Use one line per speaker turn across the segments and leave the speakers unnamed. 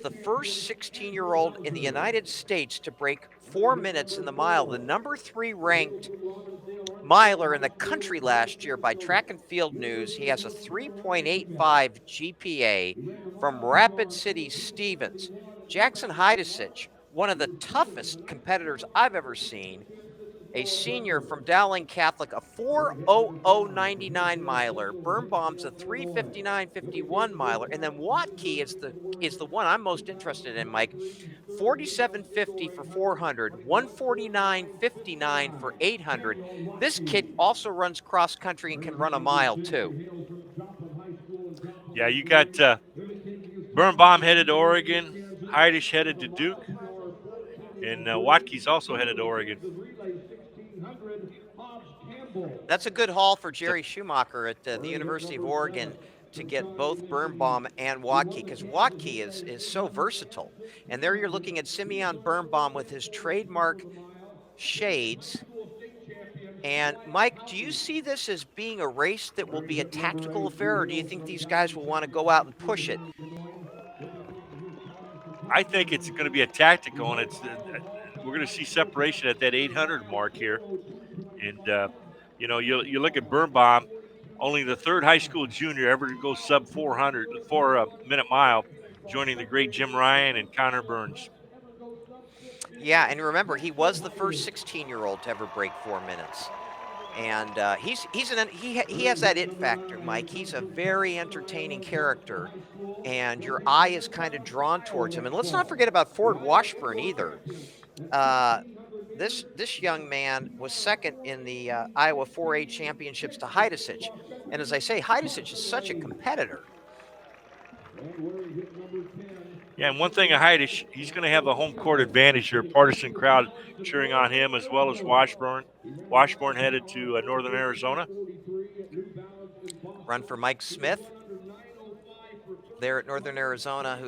the first 16-year-old in the United States to break 4 minutes in the mile, the number 3 ranked miler in the country last year by Track and Field News. He has a 3.85 GPA from Rapid City, Stevens. Jackson Heidesch, one of the toughest competitors I've ever seen, a senior from Dowling Catholic, a 4:00:99 miler. Birnbaum's a 3:59:51 miler, and then Watke is the one I'm most interested in, Mike. 47.50 for 400, 149.59 for 800. This kid also runs cross country and can run a mile too.
Yeah, you got Birnbaum headed to Oregon, Heidish headed to Duke, and Watke's also headed to Oregon.
That's a good haul for
So
Jerry Schumacher at the University of Oregon to get both Birnbaum and Watke because Watke is so versatile. And there you're looking at Simeon Birnbaum with his trademark shades. And Mike, do you see this as being a race that will be a tactical affair, or do you think these guys will want to go out and push it?
I think it's going to be a tactical, and we're going to see separation at that 800 mark here. And you look at Birnbaum, only the third high school junior ever to go sub 400 4 minute mile, joining the great Jim Ryan and Connor Burns.
Yeah, and remember, he was the first 16-year-old to ever break 4 minutes. And he has that it factor, Mike. He's a very entertaining character, and your eye is kind of drawn towards him. And let's not forget about Ford Washburn either. Uh, this young man was second in the Iowa 4A championships to Heidesch. And as I say, Heidesch is such a competitor.
Yeah, and one thing of Heidish, he's going to have a home court advantage here. Partisan crowd cheering on him as well as Washburn. Washburn headed to Northern Arizona.
Run for Mike Smith there at Northern Arizona,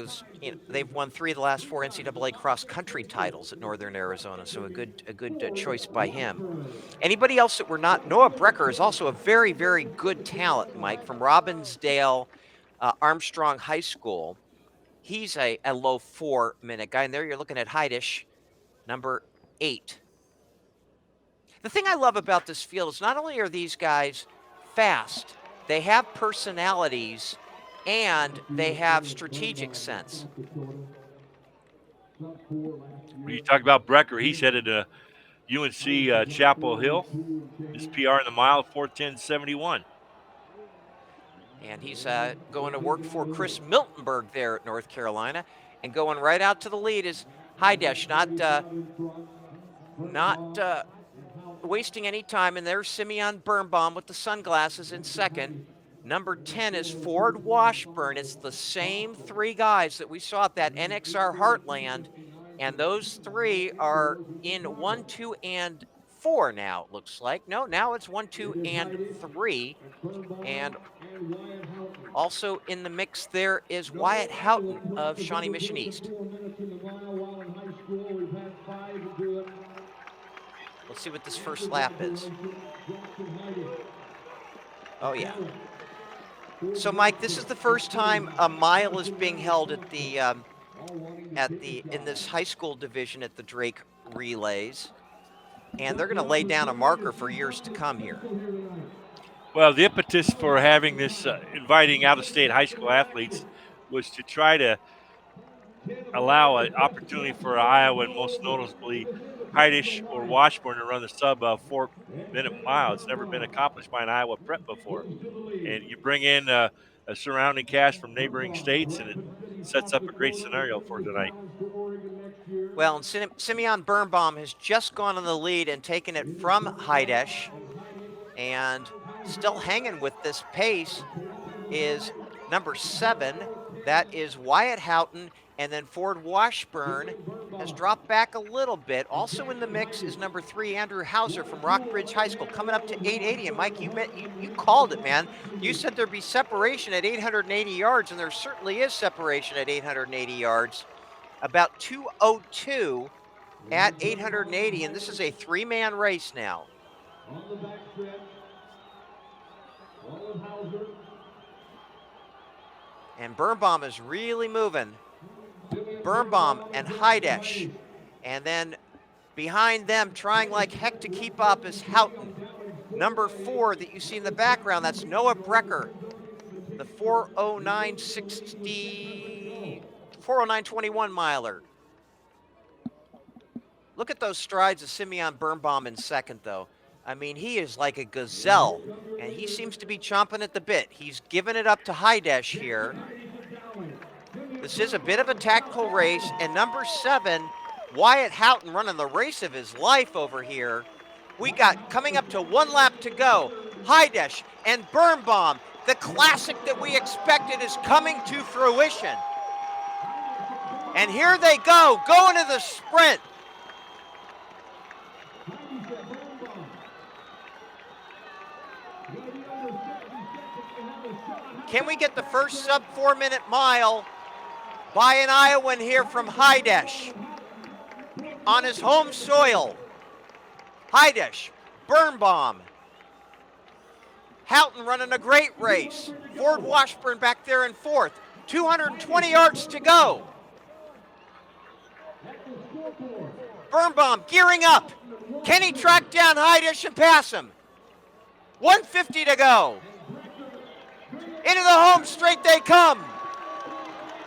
they've won 3 of the last 4 NCAA cross country titles at Northern Arizona, so a good choice by him. Anybody else that we're not? Noah Brecker is also a very, very good talent, Mike, from Robbinsdale Armstrong High School. He's a low 4-minute guy, and there you're looking at Heidesch, number 8. The thing I love about this field is not only are these guys fast, they have personalities and they have strategic sense.
When you talk about Brecker, he's headed to UNC Chapel Hill. His PR in the mile, 4:10:71.
And he's going to work for Chris Miltenberg there at North Carolina. And going right out to the lead is Heidesch, not wasting any time. And there's Simeon Birnbaum with the sunglasses in second. Number 10 is Ford Washburn. It's the same 3 guys that we saw at that NXR Heartland. And those 3 are in 1, 2, and 4 now, it looks like. No, now it's 1, 2, and 3. And also in the mix there is Wyatt Haughton of Shawnee Mission East. Let's see what this first lap is. Oh, yeah. So, Mike, this is the first time a mile is being held at in this high school division at the Drake Relays, and they're going to lay down a marker for years to come here.
Well, the impetus for having this, inviting out-of-state high school athletes, was to try to allow an opportunity for Iowa and most notably Heidish or Washburn to run the sub 4-minute mile. It's never been accomplished by an Iowa prep before. And you bring in a surrounding cast from neighboring states, and it sets up a great scenario for tonight.
Well, and Simeon Birnbaum has just gone on the lead and taken it from Heidesch, and still hanging with this pace is number 7. That is Wyatt Haughton, and then Ford Washburn has dropped back a little bit. Also in the mix is number 3, Andrew Hauser from Rockbridge High School, coming up to 880. And Mike, you called it, man. You said there'd be separation at 880 yards, and there certainly is separation at 880 yards. About 2:02 at 880, and this is a 3-man race now. And Birnbaum is really moving. Birnbaum and Heidesch. And then behind them, trying like heck to keep up, is Haughton. Number 4 that you see in the background, that's Noah Brecker, the 409.21 miler. Look at those strides of Simeon Birnbaum in second, though. I mean, he is like a gazelle, and he seems to be chomping at the bit. He's given it up to Heidesch here. This is a bit of a tactical race, and number 7, Wyatt Haughton, running the race of his life over here. We got, coming up to 1 lap to go, Heidesch and Birnbaum. The classic that we expected is coming to fruition. And here they go, going to the sprint. Can we get the first sub 4-minute mile by an Iowan here from Heidesch on his home soil? Heidesch, Birnbaum, Haughton running a great race. Ford Washburn back there in fourth. 220 yards to go. Birnbaum gearing up. Can he track down Heidesch and pass him? 150 to go. Into the home straight they come.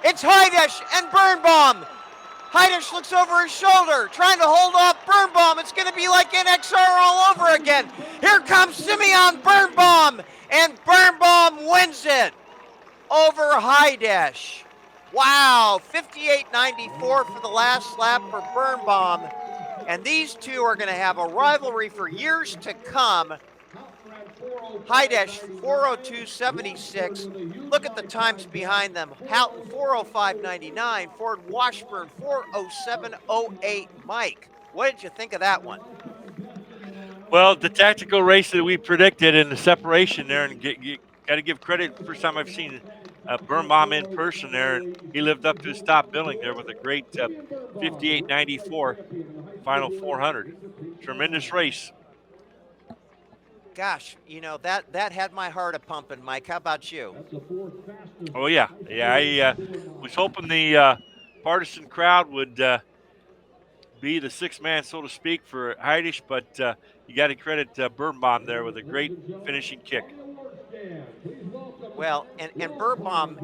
It's Heidesch and Birnbaum. Heidesch looks over his shoulder, trying to hold off Birnbaum. It's going to be like NXR all over again. Here comes Simeon Birnbaum, and Birnbaum wins it over Heidesch. Wow, 58.94 for the last lap for Birnbaum. And these two are going to have a rivalry for years to come. Heidesch, 4:02.76. Look at the times behind them. Haughton, 4:05.99. Ford Washburn, 4:07.08. Mike, what did you think of that one?
Well, the tactical race that we predicted and the separation there, and got to give credit. First time I've seen Birnbaum in person there, and he lived up to his top billing there with a great 58.94 final 400. Tremendous race.
Gosh, you know, that had my heart a-pumping, Mike. How about you?
Oh, yeah. Yeah, I was hoping the partisan crowd would be the sixth man, so to speak, for Heidesch, but you got to credit Birnbaum there with a great finishing kick.
Well, and Birnbaum,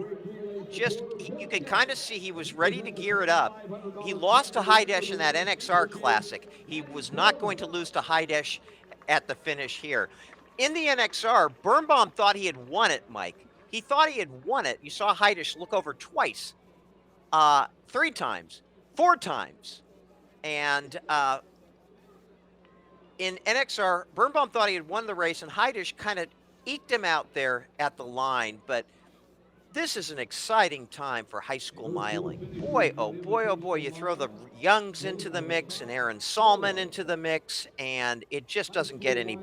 just, you could kind of see he was ready to gear it up. He lost to Heidesch in that NXR Classic. He was not going to lose to Heidesch at the finish here. In the NXR, Birnbaum thought he had won it, Mike. He thought he had won it. You saw Heidesch look over twice, 3 times, 4 times. And in NXR, Birnbaum thought he had won the race, and Heidesch kind of eked him out there at the line. But this is an exciting time for high school miling. Boy, oh boy, oh boy, you throw the Youngs into the mix and Aaron Salmon into the mix, and it just doesn't get any